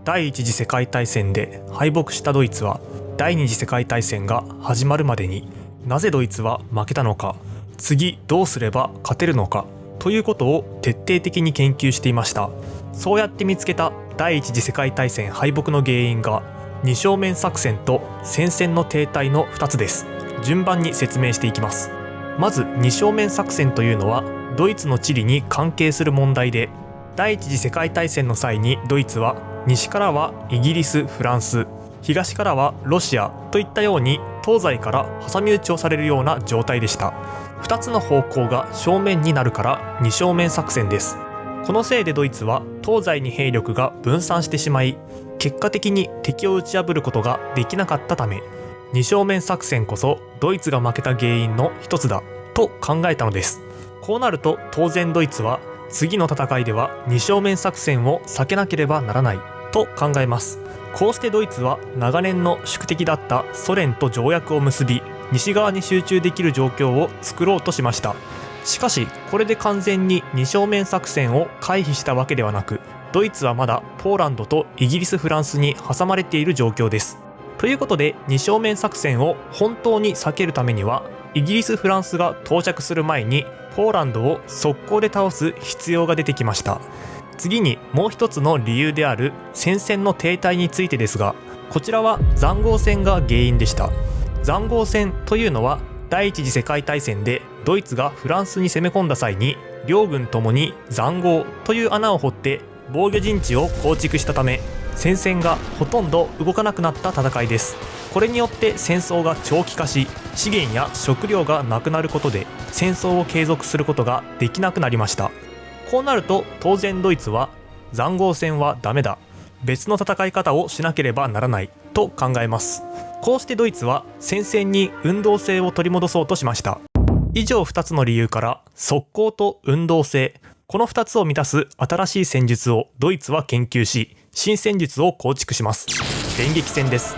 第一次世界大戦で敗北したドイツは第二次世界大戦が始まるまでになぜドイツは負けたのか、次どうすれば勝てるのかということを徹底的に研究していました。そうやって見つけた第一次世界大戦敗北の原因が二正面作戦と戦線の停滞の2つです。順番に説明していきます。まず二正面作戦というのはドイツの地理に関係する問題で、第一次世界大戦の際にドイツは西からはイギリス、フランス、東からはロシアといったように東西から挟み撃ちをされるような状態でした。2つの方向が正面になるから二正面作戦です。このせいでドイツは東西に兵力が分散してしまい、結果的に敵を打ち破ることができなかったため、二正面作戦こそドイツが負けた原因の一つだと考えたのです。こうなると当然ドイツは次の戦いでは二正面作戦を避けなければならないと考えます。こうしてドイツは長年の宿敵だったソ連と条約を結び、西側に集中できる状況を作ろうとしました。しかしこれで完全に二正面作戦を回避したわけではなく、ドイツはまだポーランドとイギリス、フランスに挟まれている状況です。ということで二正面作戦を本当に避けるためには、イギリス、フランスが到着する前にポーランドを速攻で倒す必要が出てきました。次にもう一つの理由である戦線の停滞についてですが、こちらは塹壕戦が原因でした。塹壕戦というのは第一次世界大戦でドイツがフランスに攻め込んだ際に、両軍ともに塹壕という穴を掘って防御陣地を構築したため、戦線がほとんど動かなくなった戦いです。これによって戦争が長期化し、資源や食料がなくなることで戦争を継続することができなくなりました。こうなると当然ドイツは塹壕戦はダメだ、別の戦い方をしなければならないと考えます。こうしてドイツは戦線に運動性を取り戻そうとしました。以上2つの理由から速攻と運動性、この2つを満たす新しい戦術をドイツは研究し、新戦術を構築します。電撃戦です。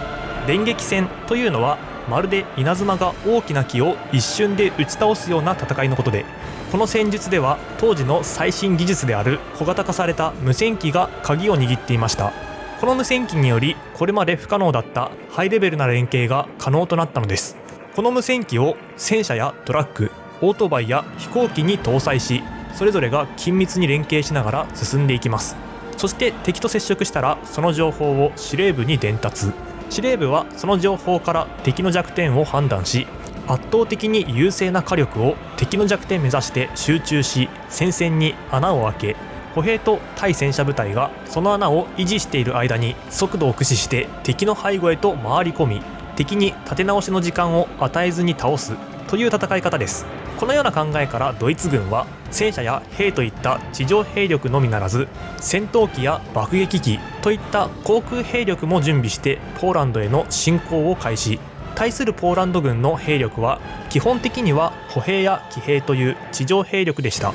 電撃戦というのはまるで稲妻が大きな木を一瞬で打ち倒すような戦いのことで、この戦術では当時の最新技術である小型化された無線機が鍵を握っていました。この無線機によりこれまで不可能だったハイレベルな連携が可能となったのです。この無線機を戦車やトラック、オートバイや飛行機に搭載し、それぞれが緊密に連携しながら進んでいきます。そして敵と接触したらその情報を司令部に伝達。司令部はその情報から敵の弱点を判断し、圧倒的に優勢な火力を敵の弱点目指して集中し、戦線に穴を開け、歩兵と対戦車部隊がその穴を維持している間に速度を駆使して敵の背後へと回り込み、敵に立て直しの時間を与えずに倒すという戦い方です。このような考えからドイツ軍は戦車や兵といった地上兵力のみならず、戦闘機や爆撃機といった航空兵力も準備してポーランドへの侵攻を開始。対するポーランド軍の兵力は基本的には歩兵や騎兵という地上兵力でした。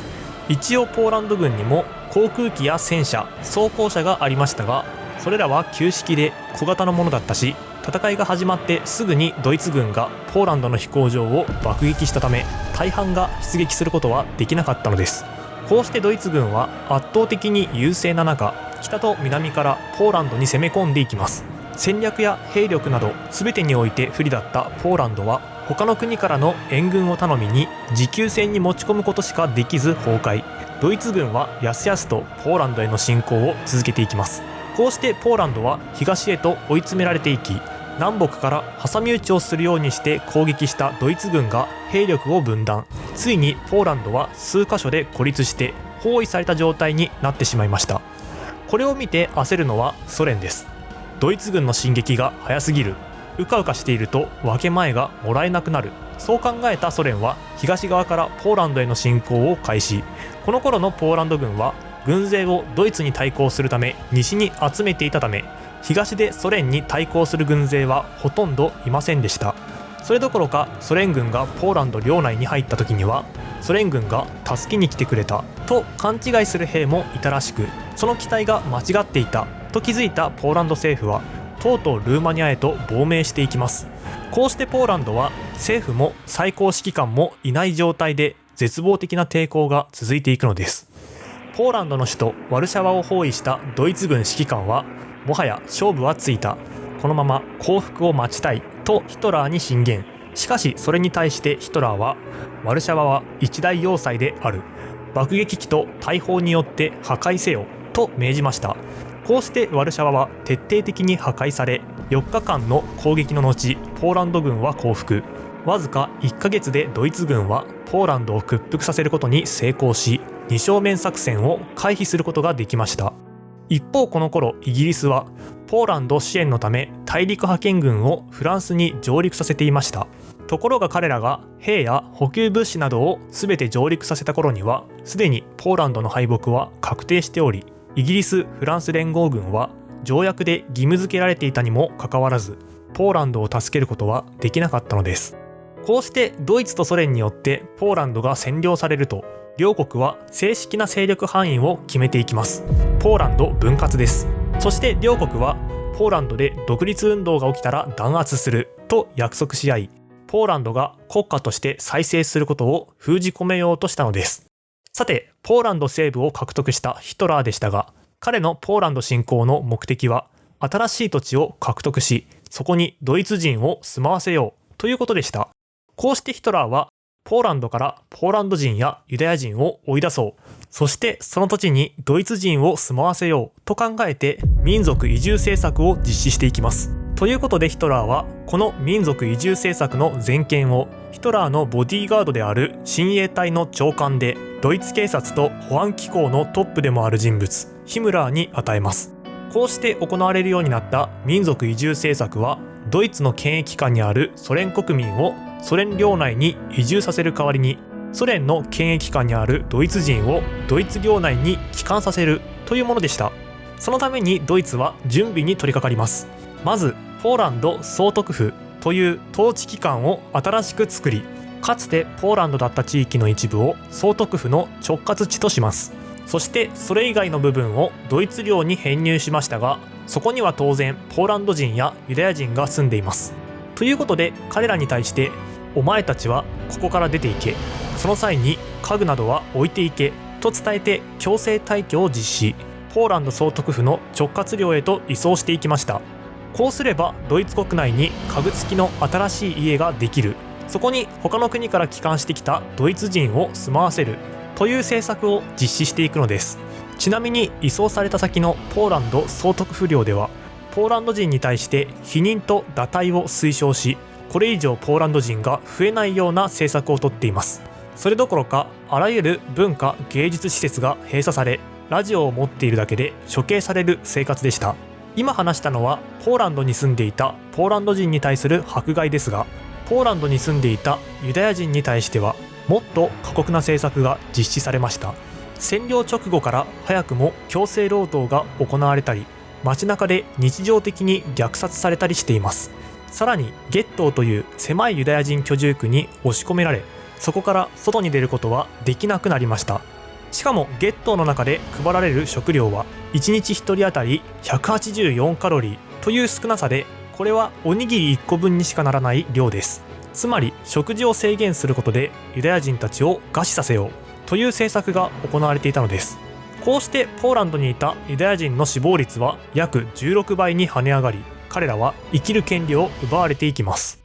一応ポーランド軍にも航空機や戦車、装甲車がありましたが、それらは旧式で小型のものだったし、戦いが始まってすぐにドイツ軍がポーランドの飛行場を爆撃したため、大半が出撃することはできなかったのです。こうしてドイツ軍は圧倒的に優勢な中、北と南からポーランドに攻め込んでいきます。戦略や兵力など全てにおいて不利だったポーランドは、他の国からの援軍を頼みに持久戦に持ち込むことしかできず崩壊。ドイツ軍はやすやすとポーランドへの侵攻を続けていきます。こうしてポーランドは東へと追い詰められていき、南北から挟み撃ちをするようにして攻撃したドイツ軍が兵力を分断。ついにポーランドは数カ所で孤立して包囲された状態になってしまいました。これを見て焦るのはソ連です。ドイツ軍の進撃が早すぎる。うかうかしていると分け前がもらえなくなる。そう考えたソ連は東側からポーランドへの侵攻を開始。この頃のポーランド軍は軍勢をドイツに対抗するため西に集めていたため、東でソ連に対抗する軍勢はほとんどいませんでした。それどころかソ連軍がポーランド領内に入った時には、ソ連軍が助けに来てくれたと勘違いする兵もいたらしく、その期待が間違っていたと気づいたポーランド政府はとうとうルーマニアへと亡命していきます。こうしてポーランドは政府も最高指揮官もいない状態で絶望的な抵抗が続いていくのです。ポーランドの首都ワルシャワを包囲したドイツ軍指揮官は、もはや勝負はついた、このまま降伏を待ちたいとヒトラーに進言。しかしそれに対してヒトラーは、ワルシャワは一大要塞である、爆撃機と大砲によって破壊せよと命じました。こうしてワルシャワは徹底的に破壊され、4日間の攻撃の後、ポーランド軍は降伏。わずか1ヶ月でドイツ軍はポーランドを屈服させることに成功し、二正面作戦を回避することができました。一方この頃イギリスはポーランド支援のため大陸派遣軍をフランスに上陸させていました。ところが彼らが兵や補給物資などを全て上陸させた頃には、すでにポーランドの敗北は確定しており、イギリス・フランス連合軍は条約で義務付けられていたにもかかわらず、ポーランドを助けることはできなかったのです。こうしてドイツとソ連によってポーランドが占領されると、両国は正式な勢力範囲を決めていきます。ポーランド分割です。そして両国はポーランドで独立運動が起きたら弾圧すると約束し合い、ポーランドが国家として再生することを封じ込めようとしたのです。さて、ポーランド西部を獲得したヒトラーでしたが、彼のポーランド侵攻の目的は新しい土地を獲得し、そこにドイツ人を住まわせようということでした。こうしてヒトラーはポーランドからポーランド人やユダヤ人を追い出そう、そしてその土地にドイツ人を住まわせようと考えて民族移住政策を実施していきます。ということでヒトラーはこの民族移住政策の全権をヒトラーのボディーガードである親衛隊の長官でドイツ警察と保安機構のトップでもある人物ヒムラーに与えます。こうして行われるようになった民族移住政策は、ドイツの権益下にあるソ連国民をソ連領内に移住させる代わりに、ソ連の権益下にあるドイツ人をドイツ領内に帰還させるというものでした。そのためにドイツは準備に取り掛かります。まずポーランド総督府という統治機関を新しく作り、かつてポーランドだった地域の一部を総督府の直轄地とします。そしてそれ以外の部分をドイツ領に編入しましたが、そこには当然ポーランド人やユダヤ人が住んでいます。ということで彼らに対して、お前たちはここから出ていけ、その際に家具などは置いていけと伝えて強制退去を実施。ポーランド総督府の直轄領へと移送していきました。こうすればドイツ国内に家具付きの新しい家ができる、そこに他の国から帰還してきたドイツ人を住まわせるという政策を実施していくのです。ちなみに移送された先のポーランド総督府領では、ポーランド人に対して避妊と堕胎を推奨し、これ以上ポーランド人が増えないような政策をとっています。それどころか、あらゆる文化芸術施設が閉鎖され、ラジオを持っているだけで処刑される生活でした。今話したのはポーランドに住んでいたポーランド人に対する迫害ですが、ポーランドに住んでいたユダヤ人に対してはもっと過酷な政策が実施されました。占領直後から早くも強制労働が行われたり、街中で日常的に虐殺されたりしています。さらにゲットーという狭いユダヤ人居住区に押し込められ、そこから外に出ることはできなくなりました。しかもゲットーの中で配られる食料は1日1人当たり184カロリーという少なさで、これはおにぎり1個分にしかならない量です。つまり食事を制限することでユダヤ人たちを餓死させようという政策が行われていたのです。こうしてポーランドにいたユダヤ人の死亡率は約16倍に跳ね上がり、彼らは生きる権利を奪われていきます。